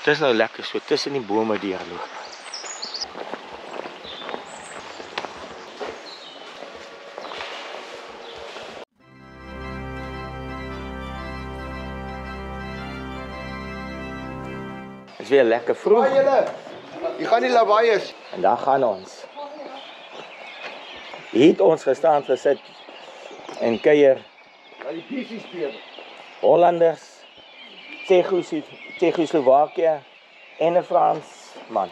Het is nou lekker so tussen die bome deurloop. Het is weer lekker vroeg. Hier gaan die lawaaiers. En daar gaan ons. Hier het ons gestaan gesit en kuier. Ja, die pieces speel. Hollanders, Tsjechoslowakije en 'n Fransman.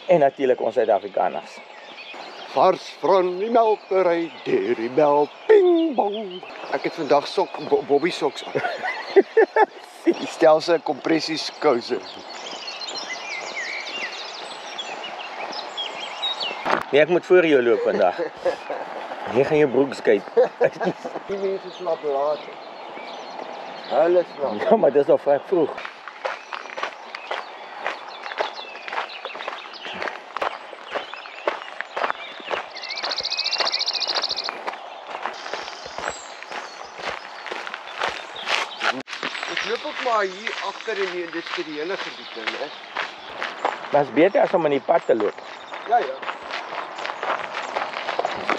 En natuurlijk ons Suid-Afrikaners. Vars van die melkery, deur die melk, ping bong. Ek het vandag Bobby soks aan. Die stelse kompressies kouse. Nee, ek moet voor jou loop vandag. Hier gaan jou broek skyp. Die mense slaap laat. Hulle slaap. Ja, maar dit is al vrij vroeg. Ek loop ook maar hier agter in die industriële gebiede, né? Maar het is beter as om in die pad te loop. Ja, ja.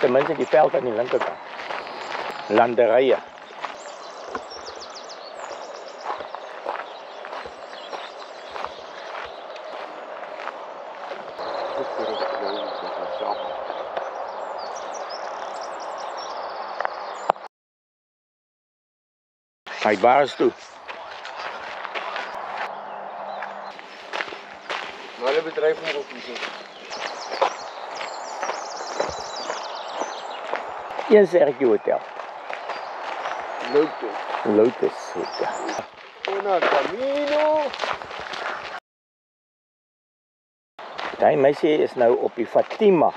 Tenminste die veld aan die linkerkant. Landerye. Hy baas toe. Hulle bedryf hom op hier. Een Sergio Hotel. Lotus. Lotus Hotel. Una Camino. Die meisie is nou op die Fatima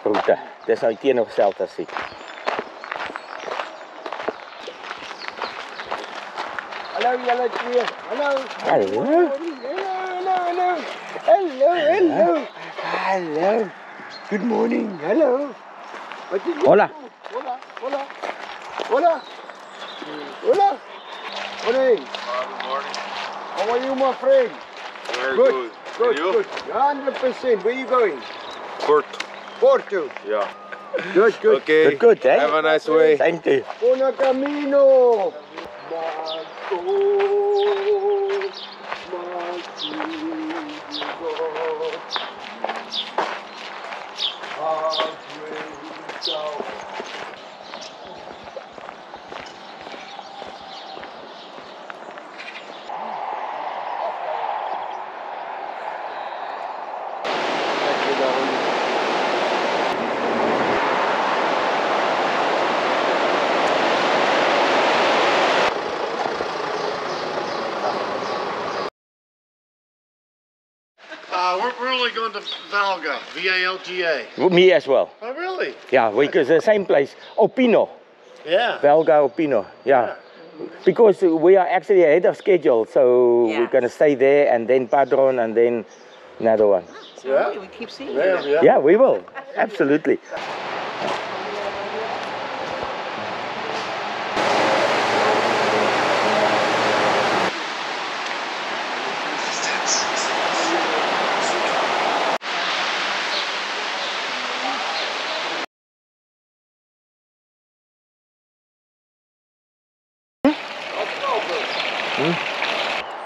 route. Dis nou teenoorgesteld as ek. Hallo julle twee. Hallo. Hallo. Hallo. Hallo. Hallo. Good morning. Hallo. Wat is dit? Hola. Hola. Hola. Hola. Hola. Morning. Good morning. How are you, my friend? Very Good. good. Good. And you? Good. 100%. Where are you going? Porto. Porto. Yeah. Good. Good. Okay. Good, hè? Have a nice way. Same to you. Una Camino. We're only going to Valga, V-A-L-G-A. Me as well. Oh, really? Yeah, because the same place. Opino. Yeah. Velga Opino. Yeah. Because we are actually ahead of schedule, so we're going to stay there and then Padron and then another one. Yeah. We keep seeing Yeah, you. yeah. Yeah, we will. Absolutely.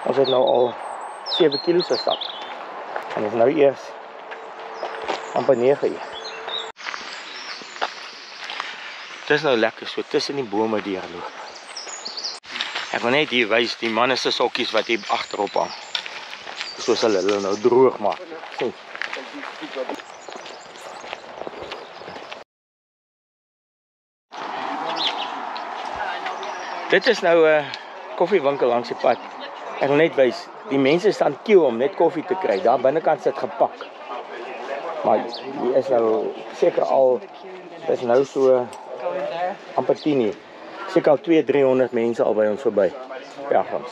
Ons het nou al 7 kilo's gestap. En ons nou eers amper 9 uur. Het is nou lekker so tussen die bome deurloop. Ek wil net hier wys die manne se sokkies wat hier agterop hang. Soos hulle nou droog maak. Sien. Dit is nou 'n koffiewinkel langs die pad. Ek wil net wys, die mense staan queue om net koffie te kry. Daar binnekant sit gepak. Maar hier is nou seker al, is nou so amper 10 uur. Seker al 200-300 mense al by ons verby. Pelgrims.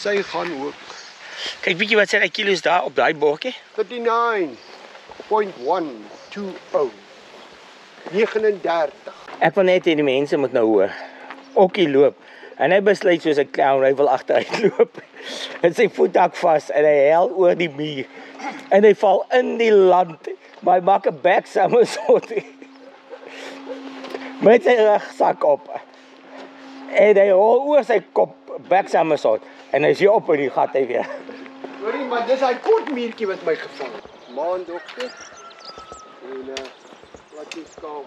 sy gaan ook. Kyk bietjie wat sê hy kilos daar op daai bordjie. 39.120. 39. Ek wil net hê die mense moet nou hoor. Okkie loop. En hy besluit soos 'n clown, hy wil agteruit loop. En sy voet hak vas en hy hel oor die muur. En hy val in die land. Maar hy maak 'n back somersault. Met sy rugsak op. En hy rol oor sy kop, back somersault. En hy is hier op in die gat hy weer. Hoorie, maar dis hy kort muurtjie wat my gevang het. Maandagte. En wat is skaam.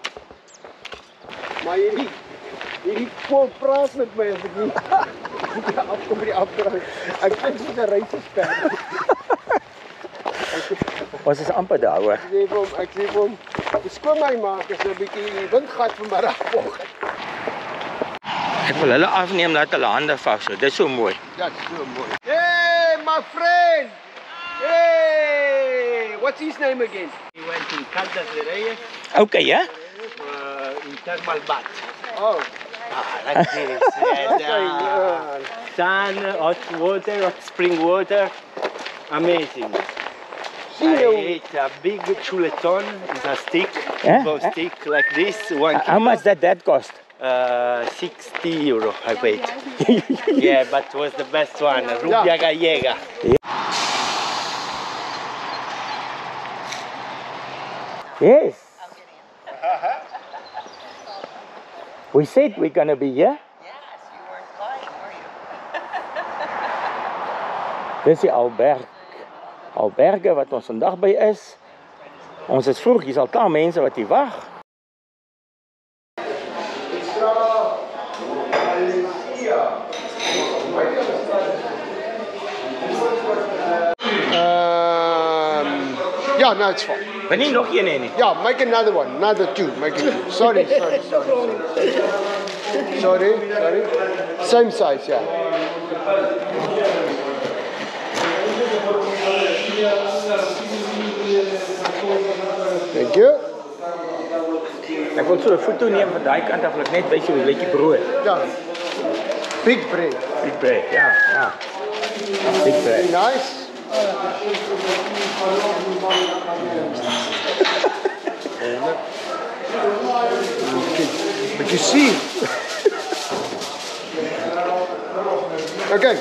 Maar hierdie vol praat met my as ek nie afkom by die afdraai. Ek dink dis 'n reisesper. Ons is amper daar hoor. Ek sê vir hom, beskoon my maak as 'n bietjie die windgat vanmiddag vanoggend. Ek wil hulle afneem laat hulle hande vashou. Dit is so mooi. That's so mooi. Hey, my friend! Hey! What's his name again? He went in Caldas de Reyes Okay, ja? in thermal bath. Oh. Like this. Sun, hot water, hot spring water. Amazing. I ate a big chuleton. It's a stick, Yeah? bow stick like this. 1 How kilo. much that cost? 60 euro I paid. Yeah, but it was the best one. Rubia gallega. Yes. We said we're gonna be here. Yes, you weren't lying, were you? Dis die alberge wat ons vandag by is. Ons is vroeg, hier is al klaar mense wat hier wag. Yeah, no, it's fine. Maar nie nog een nie. Yeah, make another one, another 2, make it 2. Sorry. Same size, yeah. Thank you. Ek wil so 'n foto neem van daai kant af, ek net wys jou hoe lyk die brood. Yeah. Big bread. Big bread, ja. Big bread. Nice. But you see. Okay.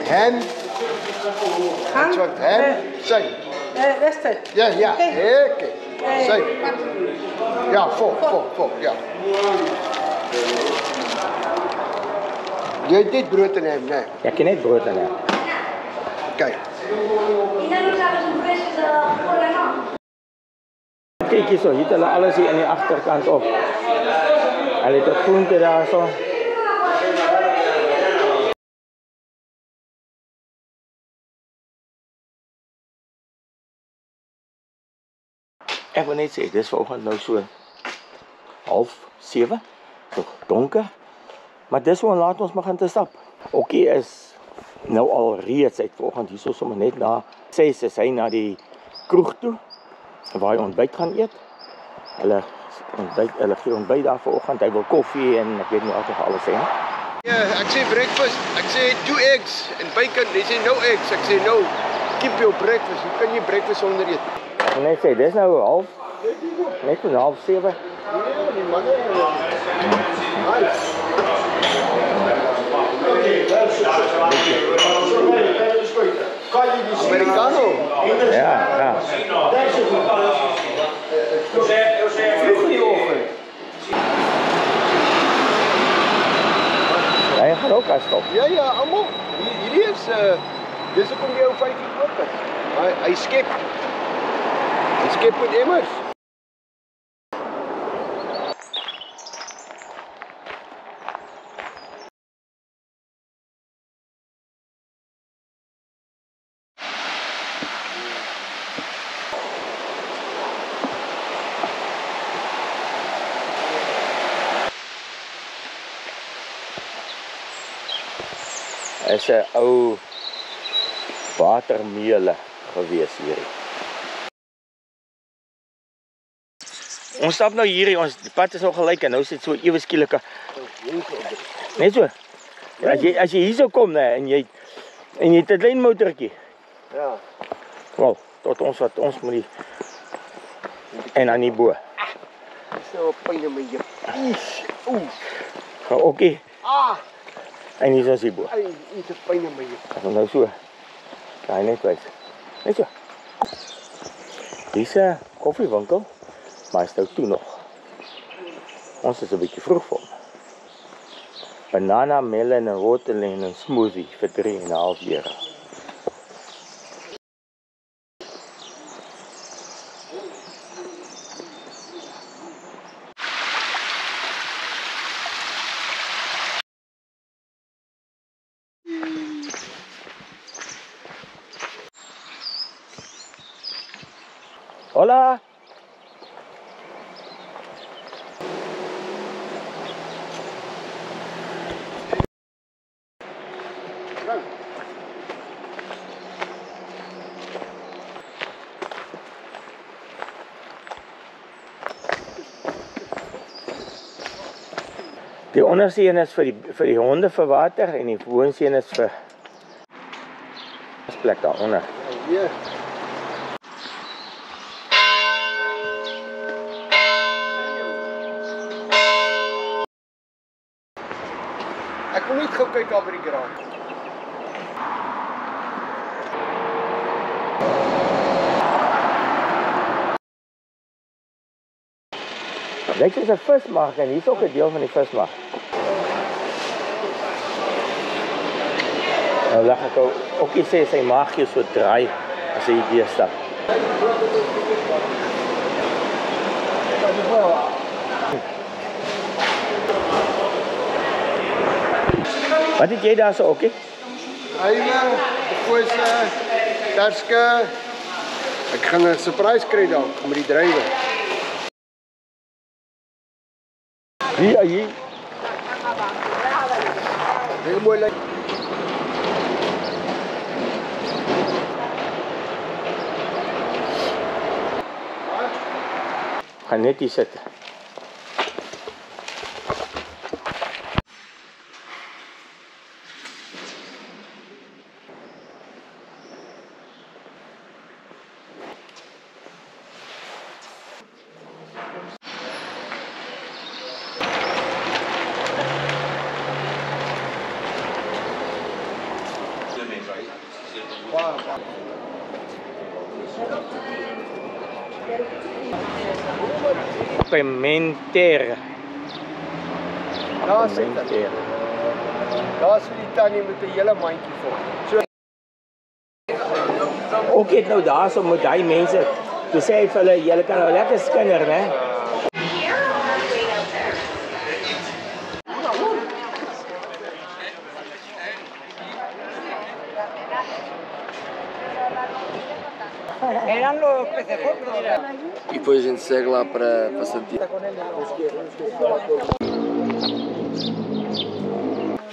Hand. That's what hand. Say. That's it. Yeah. Okay. Say. Yeah, four. Yeah. Jy het dit brood in hem, nee. Ek ken net brood en ja. Kyk. Kyk hier so, hier het hulle alles hier in die agterkant op. Hulle het 'n groente daar so. Ek wil net sê, dis vanoggend nou so 6:30, so donker. Maar dis hoe laat ons begin te stap. Okkie is nou al reeds uit vanoggend hierso sommer net na 6 is hy na die kroeg toe waar hy ontbyt gaan eet. Hulle gee ontbyt daar vanoggend. Hy wil koffie en ek weet nie wat nog alles hê nie. Yeah, ek sê breakfast. Ek sê 2 eggs and bacon. They say no eggs. Ek sê no. Keep your breakfast. Hoe kan jy breakfast sonder eet? Ek wil net sê, dis nou net so 6:30. Die manne. Nice. Americano. Ja. Vroeg in die oggend. Hy gaan ook afstop. Ja, almal. Hierdie is dis hoekom jy ou 5 uur oop het. Hy skep met emmers. Is 'n ou watermeule gewees hierdie. Ons stap nou hierdie, die pad is nou gelyk en nou is dit so ewe skielike. Net so. Ja, as jy hier sou kom en jy En jy het 'n klein motortjie. Ja. Wel, tot ons wat ons moet die en aan die bo. Dis nou 'n pyn in my heup. Oef. Gaan okkie. Ah, En hier is ons die bo. ai, iets 'n pyn in my heup. As ons nou so. Daai net wys. Net so. Dis 'n koffiewinkel, maar hy's nou toe nog. Ons is 'n bietjie vroeg vir hom. Banana, melon en watermelon en smoothie vir 3,5 euro. Hola. Die onderste een is vir die honde vir water en die boonste een is vir plek daaronder. Ja. Ek wil net gou kyk daar by die garage. Dit is 'n vismark en hier is ook 'n deel van die vismark. Nou lag ek ook nie sê sy maag jy so draai as jy hier stap. Wat het jy daar so ook? Eiwe, kose, terske. Ek gaan 'n surprise kry dalk met die drywer. Hier. Heel mooi lyk. Gaan net hier sit. Pimentera. Daar sit dit. Daar's vir die tannie met 'n hele mandjie vol. So Ook het nou daar so met daai mense. Toe sê hy vir hulle, julle kan nou lekker skinder, né? Eran los pecejos. E depois a gente segue lá para Santiago.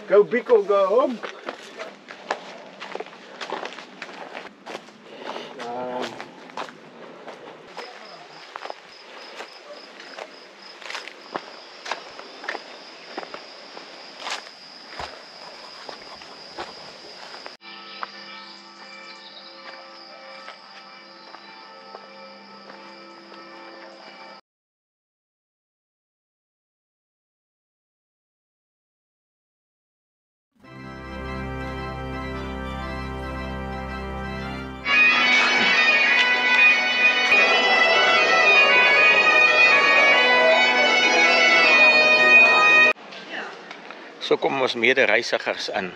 go big or go home. So kom ons mede reisigers in.